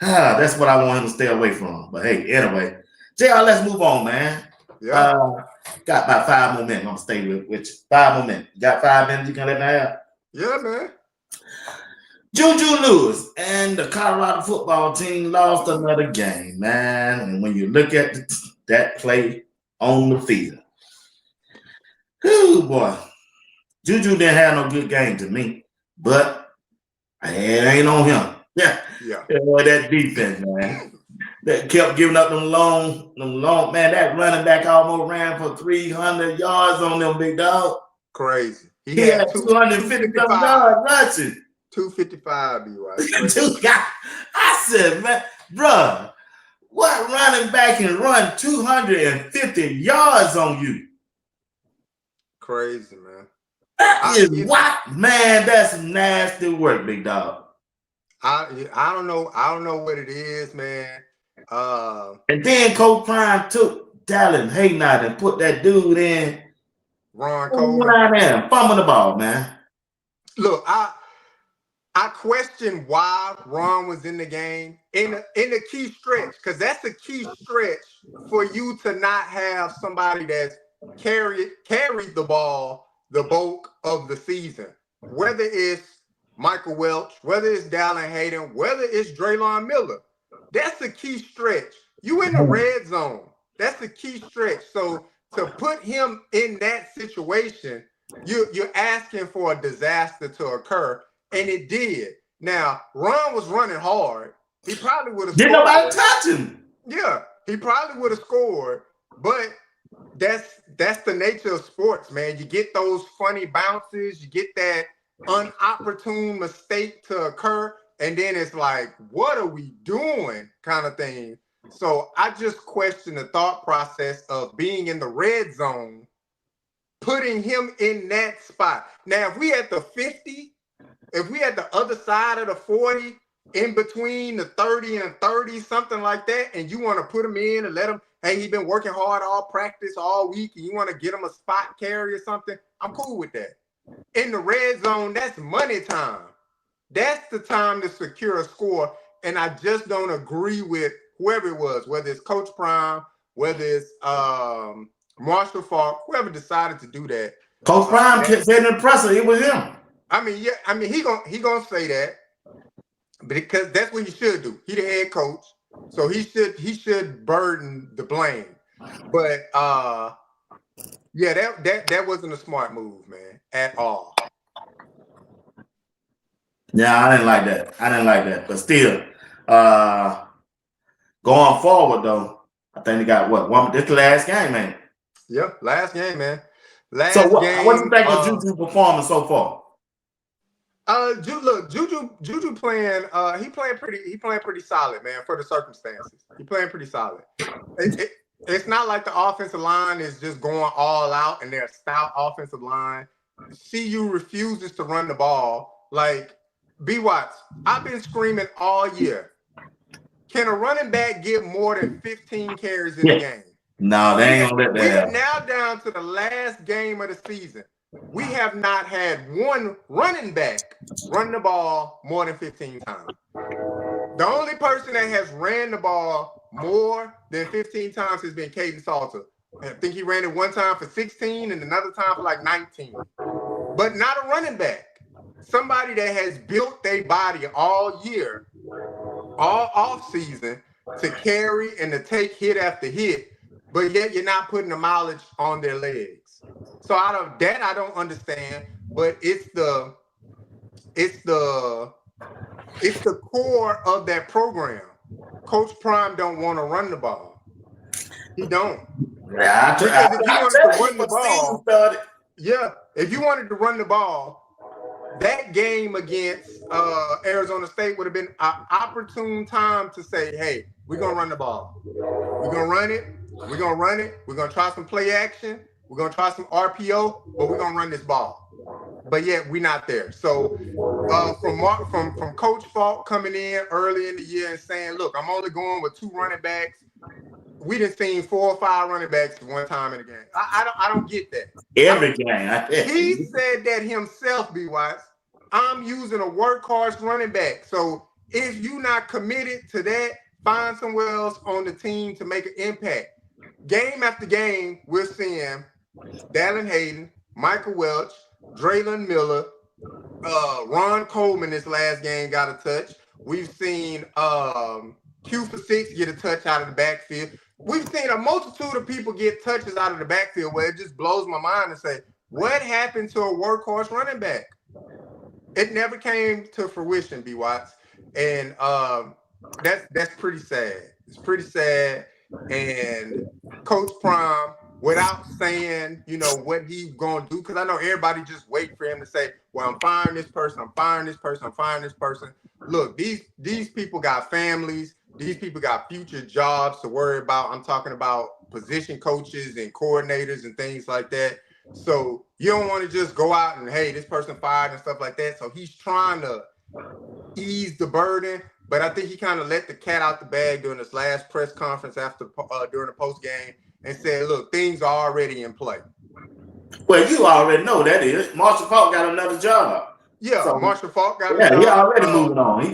That's what I want him to stay away from. But hey, anyway. JR, let's move on, man. Yeah. Got about 5 more minutes. I'm gonna stay with you. 5 more minutes. You got 5 minutes you can let me have? Yeah, man. JuJu Lewis and the Colorado football team lost another game, man. And when you look at that play on the field, whoo, boy. JuJu didn't have no good game to me, but it ain't on him. Yeah. That defense, man. That kept giving up them long, man. That running back almost ran for 300 yards on them, big dog. Crazy. He had 250 yards rushing. 255, I said, man, bruh, what running back can run 250 yards on you? Crazy, man. That is what, man. That's some nasty work, big dog. I don't know what it is, man. And then Coach Prime took Dallin Haynight and put that dude in. Ron Cole. Fumble the ball, man. Look, I question why Ron was in the game in a key stretch, because that's a key stretch for you to not have somebody that's carried the ball the bulk of the season, whether it's Michael Welch, whether it's Dallin Hayden, whether it's Draylon Miller. That's a key stretch. You in the red zone. That's a key stretch. So to put him in that situation, you're asking for a disaster to occur, and it did. Now, Ron was running hard. He probably would have scored. Didn't nobody touch him. Yeah, he probably would have scored, but that's the nature of sports, man. You get those funny bounces, you get that unopportune mistake to occur, and then it's like, what are we doing kind of thing. So I just question the thought process of being in the red zone, putting him in that spot. Now, if we at the 50, if we at the other side of the 40, in between the 30 and 30, something like that, and you want to put him in and let him, hey, he's been working hard all practice all week, and you want to get him a spot carry or something, I'm cool with that. In the red zone, that's money time. That's the time to secure a score, and I just don't agree with whoever it was, whether it's Coach Prime, whether it's Marshall Falk, whoever decided to do that. Coach Prime kept saying impressive. It was him. I mean, he gonna say that, because that's what he should do. He the head coach, so he should burden the blame. But yeah, that wasn't a smart move, man, at all. Yeah, I didn't like that. I didn't like that. But still, going forward though, I think they got what one. This the last game, man. Yep, last game, man. So Last what do you game. think of JuJu performance so far? JuJu playing. He playing pretty solid, man. For the circumstances, he playing pretty solid. It's not like the offensive line is just going all out and they're a stout offensive line. CU refuses to run the ball. Like B Watts, I've been screaming all year. Can a running back get more than 15 carries in the game? No, they ain't gonna let that We are happen. now down to the last game of the season. We have not had one running back run the ball more than 15 times. The only person that has ran the ball more than 15 times has been Caden Salter. I think he ran it one time for 16 and another time for like 19. But not a running back. Somebody that has built their body all year, all off season, to carry and to take hit after hit, but yet you're not putting the mileage on their legs. So out of that, I don't understand. But it's the core of that program. Coach Prime don't want to run the ball. He don't. Yeah, Because if you wanted to run the ball, yeah, if you wanted to run the ball, that game against Arizona State would have been an opportune time to say, hey, we're going to run the ball. We're going to run it. We're going to run it. We're going to try some play action. We're going to try some RPO, but we're going to run this ball. But yet we're not there. So from Coach Falk coming in early in the year and saying, look, I'm only going with 2 running backs. We done seen 4 or 5 running backs one time in the game. I don't get that. Every game. He said that himself, B. Watts. I'm using a workhorse running back. So if you're not committed to that, find somewhere else on the team to make an impact. Game after game, we're seeing Dallin Hayden, Michael Welch, Draylon Miller, Ron Coleman this last game got a touch. We've seen Q4 get a touch out of the backfield. We've seen a multitude of people get touches out of the backfield where it just blows my mind to say, what happened to a workhorse running back? It never came to fruition, B. Watts. And that's pretty sad. It's pretty sad. And Coach Prime, without saying, what he's going to do, because I know everybody just wait for him to say, well, I'm firing this person, I'm firing this person, I'm firing this person. Look, these people got families. These people got future jobs to worry about. I'm talking about position coaches and coordinators and things like that. So you don't want to just go out and, hey, this person fired and stuff like that. So he's trying to ease the burden. But I think he kind of let the cat out the bag during this last press conference during the post game and said, look, things are already in play. Well, you already know that is. Marshall Falk got another job. Yeah, so, Marshall Falk got a job. Yeah, he already moving on. He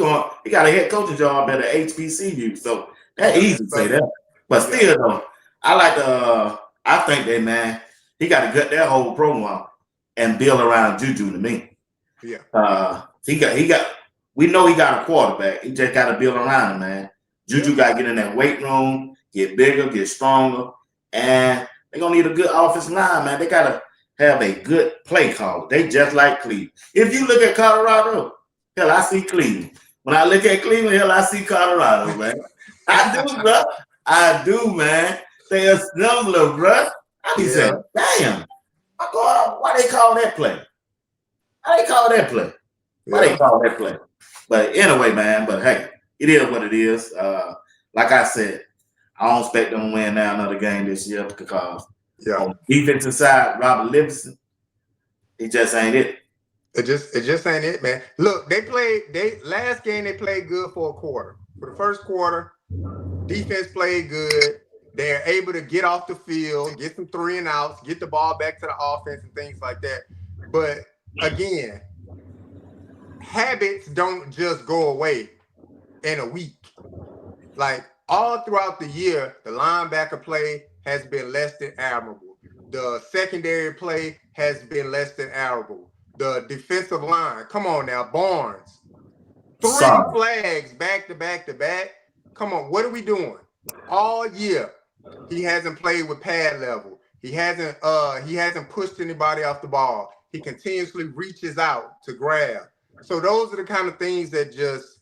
got a head coaching job at an HBCU. So that's easy to say that. But still, though, I think that, man, he got to gut that whole program and build around JuJu to me. Yeah. We know he got a quarterback. He just got to build around him, man. JuJu got to get in that weight room, get bigger, get stronger, and they're going to need a good offensive line, man. They got to have a good play call. They just like Cleveland. If you look at Colorado, hell, I see Cleveland. When I look at Cleveland, hell, I see Colorado, man. I do, bro. I do, man. They are similar, bro. I be saying, damn, why they call that play? Why they call that play? Why they call that play? But anyway, man, but hey, it is what it is. Like I said, I don't expect them to win now another game this year because on the defensive side, Robert Livingston, he just ain't it. It just ain't it, man. Look, last game they played good for a quarter. For the first quarter, defense played good. They're able to get off the field, get some 3 and outs, get the ball back to the offense and things like that. But again, habits don't just go away in a week. Like all throughout the year, the linebacker play has been less than admirable. The secondary play has been less than admirable. The defensive line, come on now, Barnes. 3 flags back to back to back. Come on, what are we doing? All year, he hasn't played with pad level. He hasn't pushed anybody off the ball. He continuously reaches out to grab. So those are the kind of things that just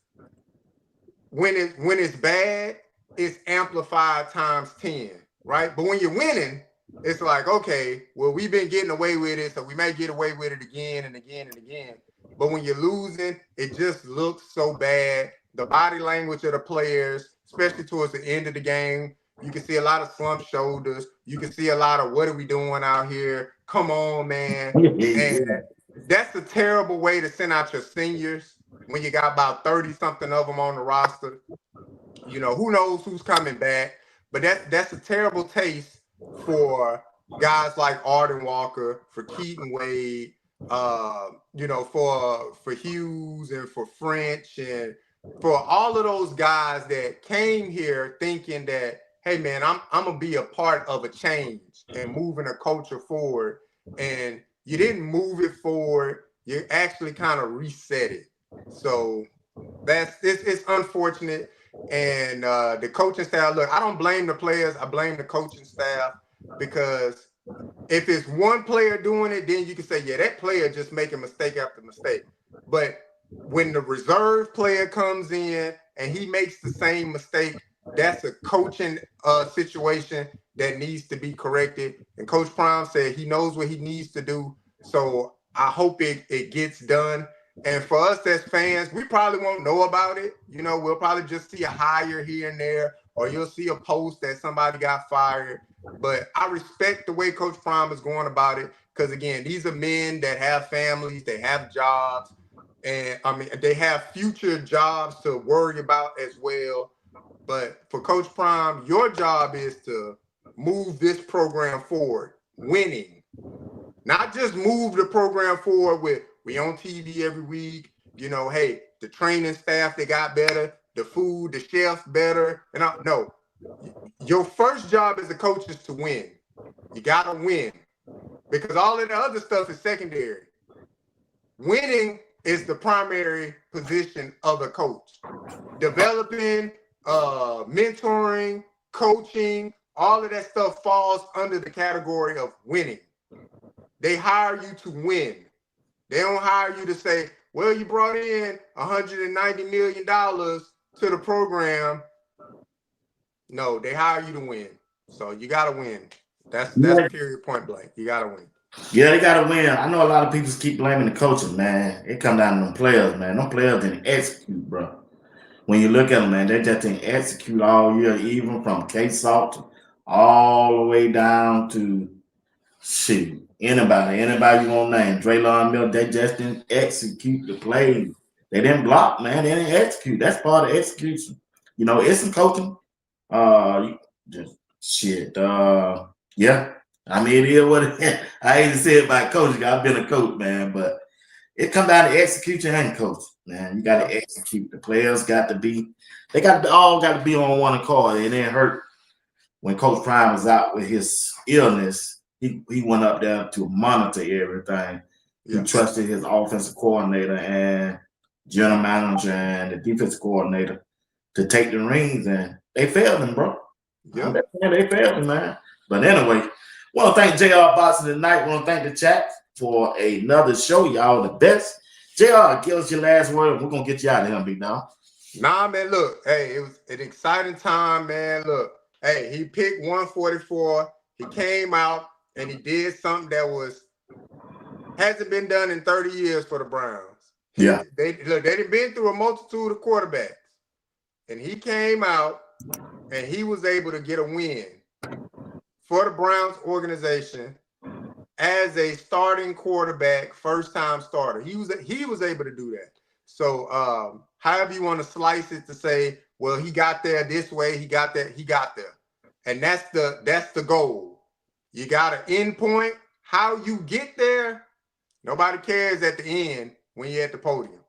when it's bad, it's amplified times 10, right? But when you're winning, it's like, okay, well, we've been getting away with it, so we may get away with it again and again and again. But when you're losing, it just looks so bad. The body language of the players, especially towards the end of the game, you can see a lot of slumped shoulders. You can see a lot of, what are we doing out here? Come on, man. And that's a terrible way to send out your seniors when you got about 30-something of them on the roster. You know, who knows who's coming back. But that's a terrible taste for guys like Arden Walker, for Keaton Wade, you know, for Hughes and for French and for all of those guys that came here thinking that, hey man, I'm gonna be a part of a change and moving a culture forward. And you didn't move it forward, you actually kind of reset it. So it's unfortunate. And the coaching staff, look, I don't blame the players, I blame the coaching staff, because if it's one player doing it, then you can say, yeah, that player just making mistake after mistake. But when the reserve player comes in and he makes the same mistake, that's a coaching situation that needs to be corrected. And Coach Prime said he knows what he needs to do. So I hope it gets done. And for us as fans, we probably won't know about it. You know, we'll probably just see a hire here and there, or you'll see a post that somebody got fired. But I respect the way Coach Prime is going about it, because again, these are men that have families, they have jobs, and I mean, they have future jobs to worry about as well. But for Coach Prime, your job is to move this program forward, winning, not just move the program forward with, we on TV every week, you know, hey, the training staff, they got better, the food, the chefs better. And no, your first job as a coach is to win. You got to win, because all of the other stuff is secondary. Winning is the primary position of a coach. Developing, mentoring, coaching, all of that stuff falls under the category of winning. They hire you to win. They don't hire you to say, well, you brought in $190 million to the program. No, they hire you to win. So you got to win. That's period, point blank. You got to win. Yeah, they got to win. I know a lot of people keep blaming the coaches, man. It come down to them players, man. Them players didn't execute, bro. When you look at them, man, they just didn't execute all year, even from K-Salt all the way down to shoot. Anybody you want to name, Draylon Miller, they just didn't execute the play. They didn't block, man. They didn't execute. That's part of execution. You know, it's some coaching. Just shit. Yeah. I mean, it is what it is. I ain't say it by coaching. I've been a coach, man, but it comes down to execution and coach, man. You got to execute. The players got to be, all got to be on one accord. And it hurt when Coach Prime was out with his illness. He went up there to monitor everything. He trusted his offensive coordinator and general manager and the defensive coordinator to take the reins, and they failed him, bro. Yeah, they failed him, man. But anyway, want to thank JR Boxing tonight. Want to thank the chat for another show. Y'all the best. JR, give us your last word. We're gonna get you out of here, big dog. Nah, man. Look, hey, it was an exciting time, man. Look, hey, he picked 144. He came out and he did something that hasn't been done in 30 years for the Browns. They done been through a multitude of quarterbacks, and he came out and he was able to get a win for the Browns organization as a starting quarterback, first-time starter. He was able to do that. So however you want to slice it, to say, well, he got there this way, he got there. And that's the goal. You got an end point. How you get there, nobody cares at the end when you're at the podium.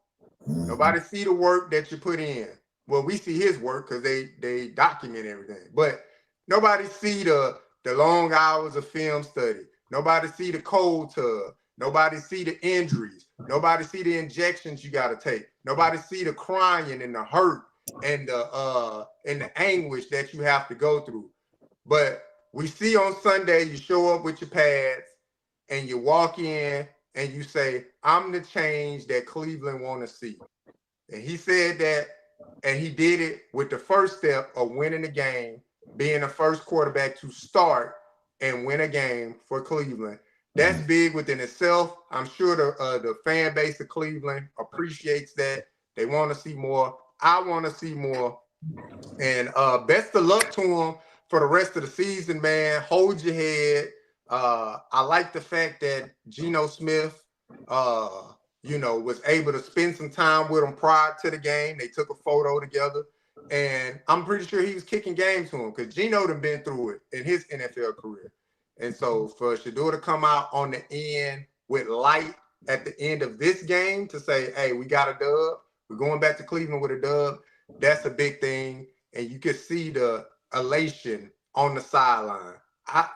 Nobody see the work that you put in. Well, we see his work because they document everything. But nobody see the long hours of film study. Nobody see the cold tub. Nobody see the injuries. Nobody see the injections you got to take. Nobody see the crying and the hurt and the anguish that you have to go through. But we see on Sunday you show up with your pads and you walk in and you say, I'm the change that Cleveland want to see. And he said that, and he did it with the first step of winning the game, being the first quarterback to start and win a game for Cleveland. That's big within itself. I'm sure the fan base of Cleveland appreciates that. They want to see more. I want to see more. And best of luck to him for the rest of the season, man. Hold your head. I like the fact that Geno Smith, was able to spend some time with him prior to the game. They took a photo together. And I'm pretty sure he was kicking games to him because Geno done been through it in his NFL career. And so for Shedeur to come out on the end with light at the end of this game to say, hey, we got a dub. We're going back to Cleveland with a dub. That's a big thing. And you can see the elation on the sideline.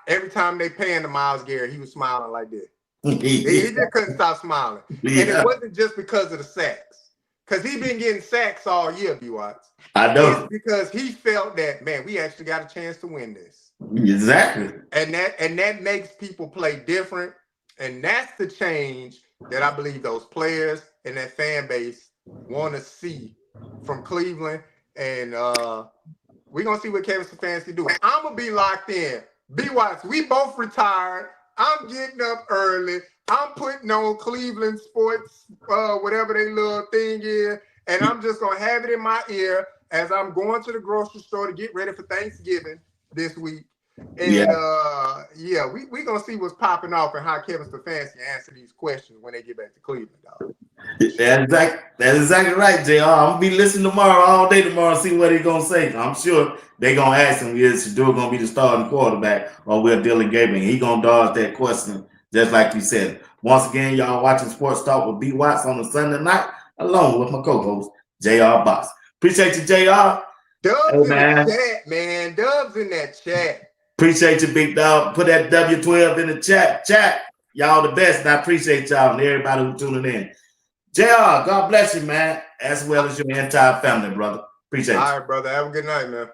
Every time they panned to Myles Garrett, he was smiling like this. He just couldn't stop smiling. Yeah. And it wasn't just because of the sacks. Because he been getting sacks all year, B-Watts. I know. It's because he felt that, man, we actually got a chance to win this. Exactly. And that makes people play different. And that's the change that I believe those players and that fan base want to see from Cleveland. And we're going to see what Kevin Stefanski do. I'm going to be locked in. B-Watts, we both retired. I'm getting up early. I'm putting on Cleveland sports, whatever their little thing is. And I'm just going to have it in my ear as I'm going to the grocery store to get ready for Thanksgiving this week. And we're going to see what's popping off and how Kevin Stefanski answer these questions when they get back to Cleveland, dog. That's exactly right, JR. I'm going to be listening tomorrow, all day tomorrow, and see what he's going to say. I'm sure they're going to ask him, is Shedeur going to be the starting quarterback or will Dylan Gabriel? He going to dodge that question, just like you said. Once again, y'all watching Sports Talk with B. Watts on a Sunday night, along with my co-host, JR Boss. Appreciate you, JR. Dubs in the chat, man. Dubs in that chat. Appreciate you, big dog. Put that W12 in the chat. Y'all the best, and I appreciate y'all and everybody who tuning in. JR, God bless you, man, as well as your entire family, brother. Appreciate you. All right, brother. Have a good night, man.